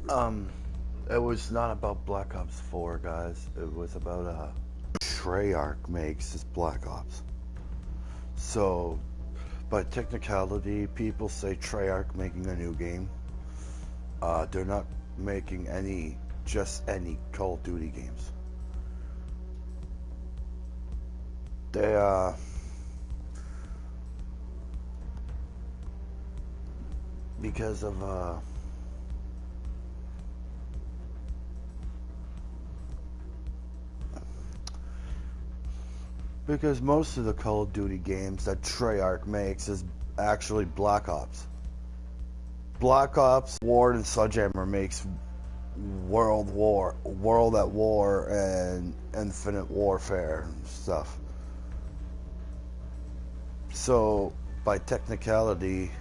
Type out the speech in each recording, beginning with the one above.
Um, it was not about Black Ops 4, guys. It was about Treyarch makes this Black Ops. So, by technicality, people say Treyarch making a new game. They're not making just any Call of Duty games. They because of because most of the Call of Duty games that Treyarch makes is actually Black Ops. Black Ops, Ward, and Sledgehammer makes World at War, and Infinite Warfare and stuff. So, by technicality,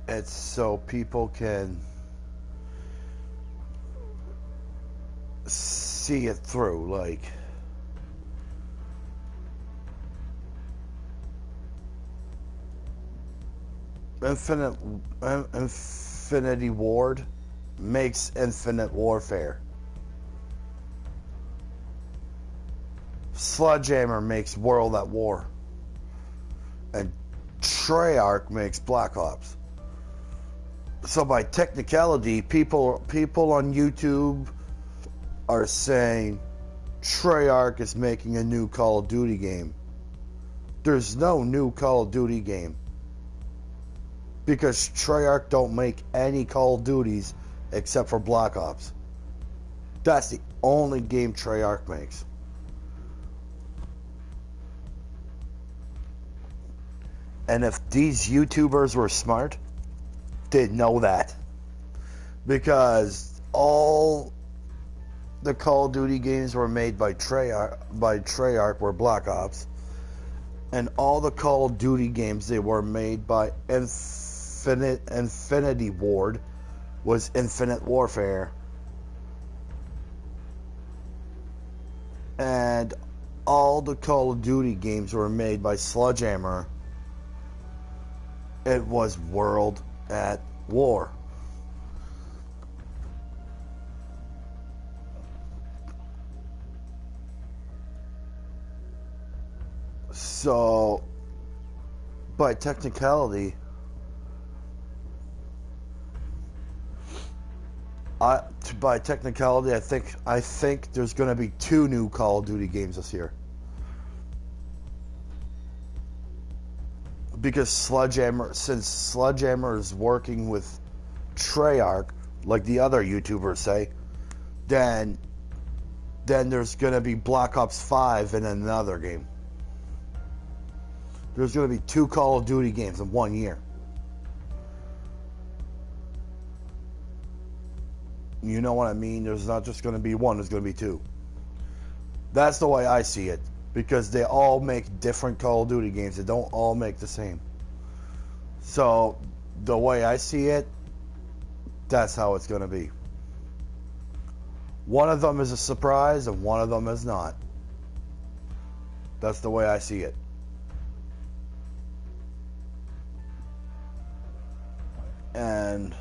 it's so people can see it through. Like, Infinity Ward makes Infinite Warfare. Sledgehammer makes World at War. And Treyarch makes Black Ops. So by technicality, people on YouTube are saying Treyarch is making a new Call of Duty game. There's no new Call of Duty game. Because Treyarch don't make any Call of Duties except for Black Ops. That's the only game Treyarch makes. And if these YouTubers were smart, they'd know that. Because all the Call of Duty games were made by Treyarch were Black Ops. And all the Call of Duty games they were made by Infinity Ward was Infinite Warfare. And all the Call of Duty games were made by Sledgehammer. It was World at War. So, by technicality, I think there's going to be 2 new Call of Duty games this year. Because since Sledgehammer is working with Treyarch, like the other YouTubers say, then there's going to be Black Ops 5 in another game. There's going to be 2 Call of Duty games in 1 year. You know what I mean? There's not just going to be 1, there's going to be 2. That's the way I see it. Because they all make different Call of Duty games. They don't all make the same. So, the way I see it, that's how it's going to be. One of them is a surprise and one of them is not. That's the way I see it. And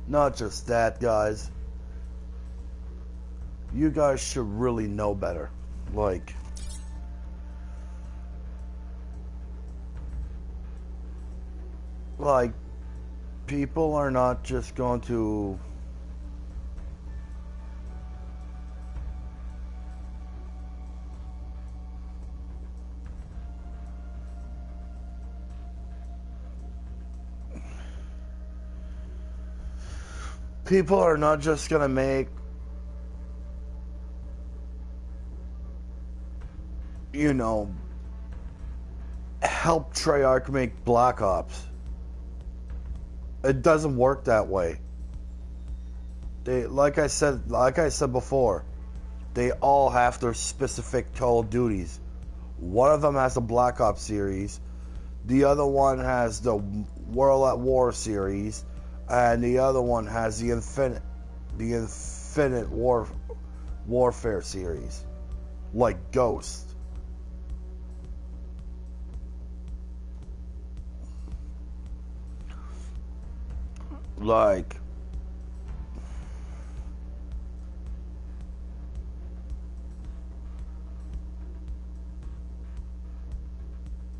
not just that, guys. You guys should really know better. Like, people are not just going to people are not just going to make, you know, help Treyarch make Black Ops. It doesn't work that way. They, like I said before, they all have their specific Call of Duties. One of them has the Black Ops series, the other one has the World at War series, and the other one has the Infinite Warfare series. like Ghost. Like,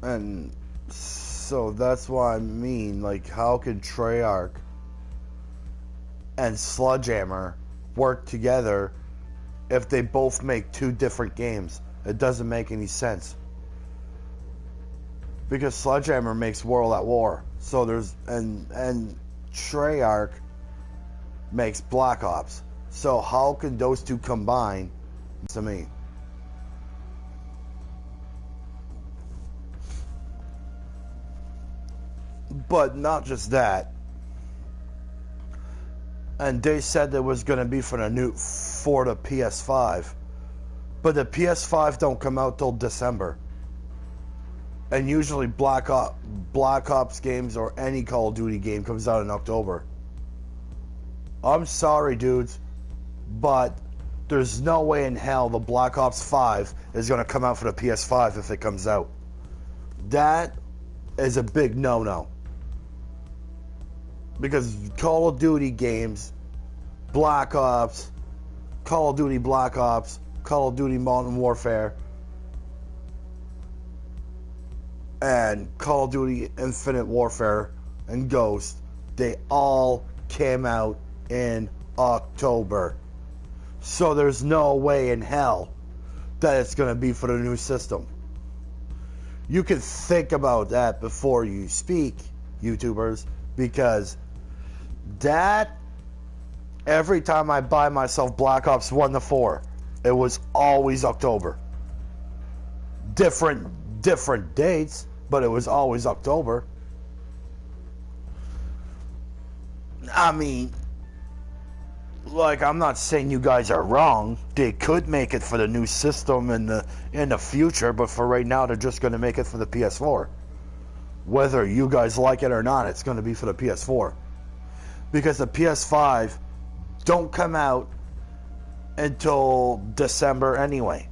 and so that's what I mean. Like, how could Treyarch and Sledgehammer work together if they both make two different games? It doesn't make any sense. Because Sledgehammer makes World at War, so there's and Treyarch makes Black Ops. So how can those two combine? To me, but not just that. And they said it was going to be for the PS5, but the PS5 don't come out till December. And usually Black Ops games or any Call of Duty game comes out in October. I'm sorry, dudes, but there's no way in hell the Black Ops 5 is going to come out for the PS5 if it comes out. That is a big no-no. Because Call of Duty games, Black Ops, Call of Duty Black Ops, Call of Duty Modern Warfare, and Call of Duty Infinite Warfare and Ghost, they all came out in October. So there's no way in hell that it's going to be for the new system. You can think about that before you speak, YouTubers, because that, every time I buy myself Black Ops 1 to 4, it was always October. Different dates, but it was always October. I mean, like, I'm not saying you guys are wrong. They could make it for the new system in the future, but for right now, they're just going to make it for the PS4. Whether you guys like it or not, it's going to be for the PS4. Because the PS5 don't come out until December anyway.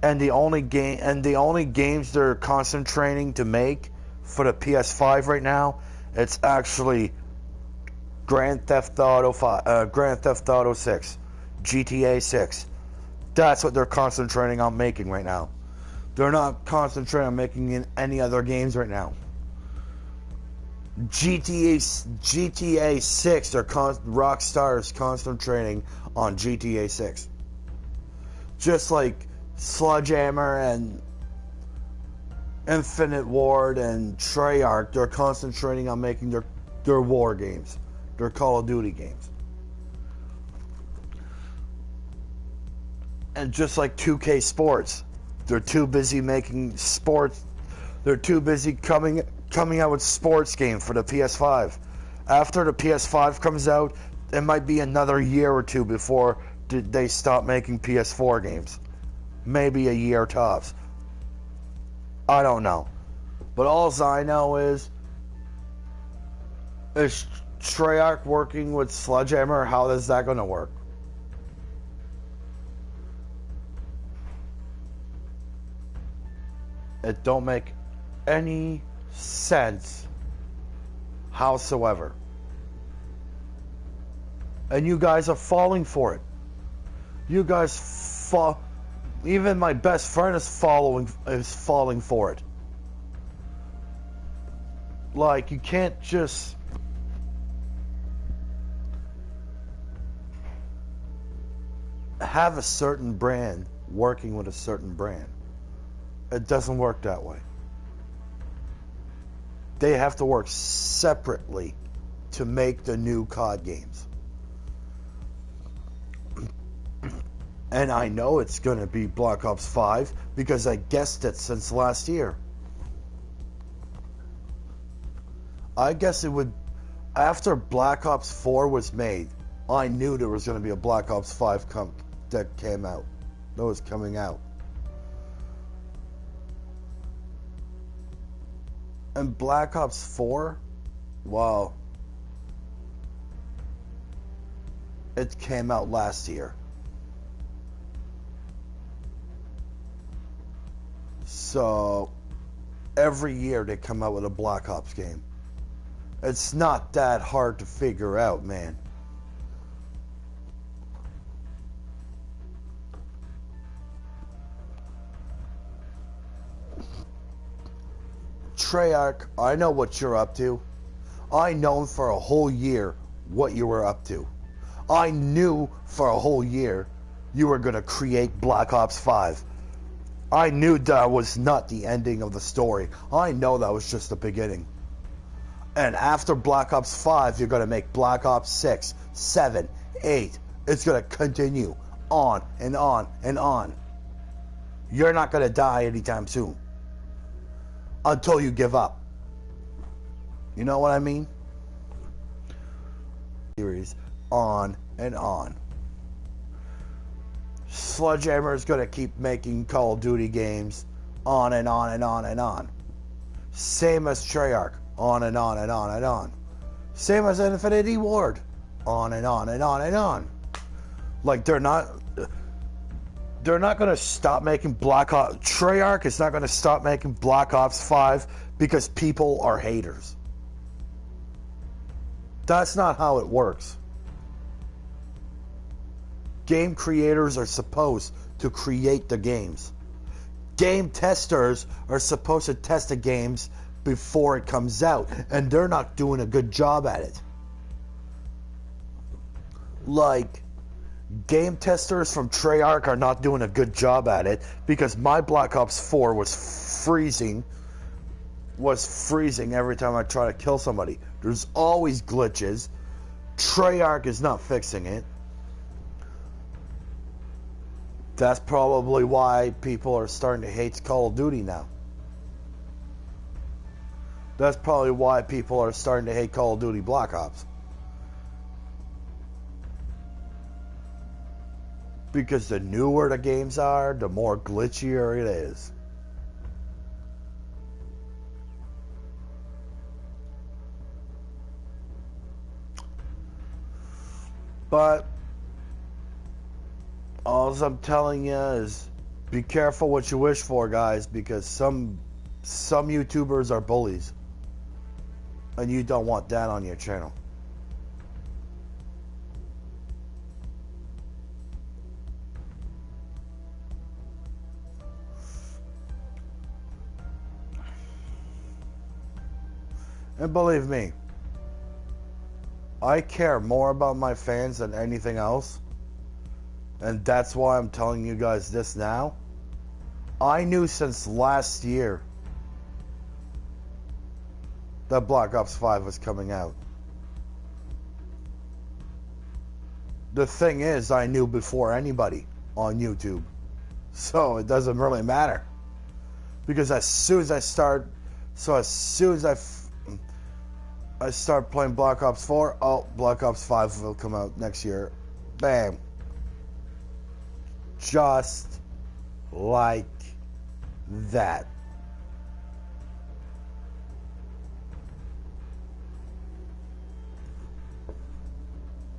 And the only games they're concentrating to make for the PS5 right now, it's actually Grand Theft Auto 6, GTA 6. That's what they're concentrating on making right now. They're not concentrating on making any other games right now. GTA 6, Rockstar is concentrating on GTA 6. Just like Sledgehammer and Infinite Ward and Treyarch, they're concentrating on making their war games, their Call of Duty games. And just like 2K Sports, they're too busy making sports. They're too busy coming out with sports game for the PS5. After the PS5 comes out, it might be another year or two before they stop making PS4 games. Maybe a year tops. I don't know. But all I know is Treyarch working with Sledgehammer? How is that going to work? It don't make any sense howsoever. And you guys are falling for it. You guys fall. Even my best friend is falling for it. Like, you can't just have a certain brand working with a certain brand. It doesn't work that way. They have to work separately to make the new COD games. And I know it's going to be Black Ops 5 because I guessed it since last year. I guess it would, after Black Ops 4 was made, I knew there was going to be a Black Ops 5 that came out. That was coming out. And Black Ops 4, well, it came out last year. So every year they come out with a Black Ops game. It's not that hard to figure out, man. Treyarch, I know what you're up to. I known for a whole year what you were up to. I knew for a whole year you were going to create Black Ops 5. I knew that was not the ending of the story. I know that was just the beginning. And after Black Ops 5, you're going to make Black Ops 6, 7, 8. It's going to continue on and on and on. You're not going to die anytime soon. Until you give up. You know what I mean? Series on and on. Sledgehammer is going to keep making Call of Duty games on and on and on and on. Same as Treyarch, on and on and on and on. Same as Infinity Ward, on and on and on and on. Like they're not going to stop making Black Ops. Treyarch is not going to stop making Black Ops 5 because people are haters. That's not how it works. Game creators are supposed to create the games. Game testers are supposed to test the games before it comes out, and they're not doing a good job at it. Like, game testers from Treyarch are not doing a good job at it because my Black Ops 4 was freezing every time I try to kill somebody. There's always glitches. Treyarch is not fixing it. That's probably why people are starting to hate Call of Duty now. That's probably why people are starting to hate Call of Duty Black Ops. Because the newer the games are, the more glitchier it is. But all I'm telling you is be careful what you wish for, guys, because some YouTubers are bullies. And you don't want that on your channel. And believe me, I care more about my fans than anything else. And that's why I'm telling you guys this now. I knew since last year that Black Ops 5 was coming out. The thing is, I knew before anybody on YouTube. So it doesn't really matter. Because as soon as I start playing Black Ops 4, oh, Black Ops 5 will come out next year. Bam. Just like that.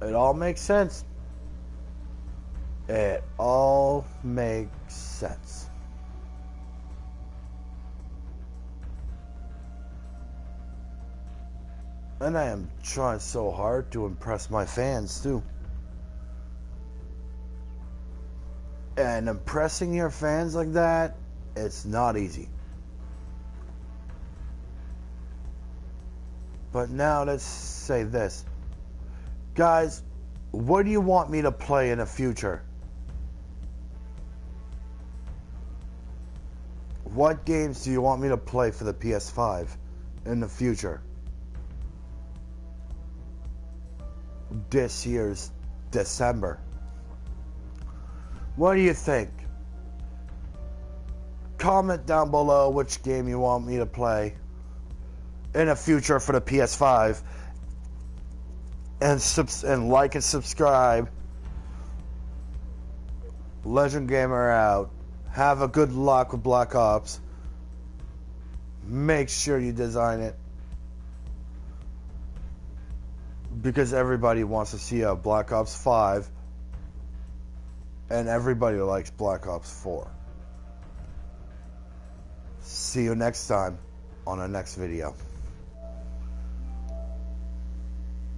It all makes sense. It all makes sense. And I am trying so hard to impress my fans too. And impressing your fans like that, it's not easy. But now let's say this. Guys, what do you want me to play in the future? What games do you want me to play for the PS5 in the future? This year's December. What do you think? Comment down below which game you want me to play in the future for the PS5. And like and subscribe. Legend Gamer out. Have a good luck with Black Ops. Make sure you design it. Because everybody wants to see a Black Ops 5. And everybody likes Black Ops 4. See you next time on our next video.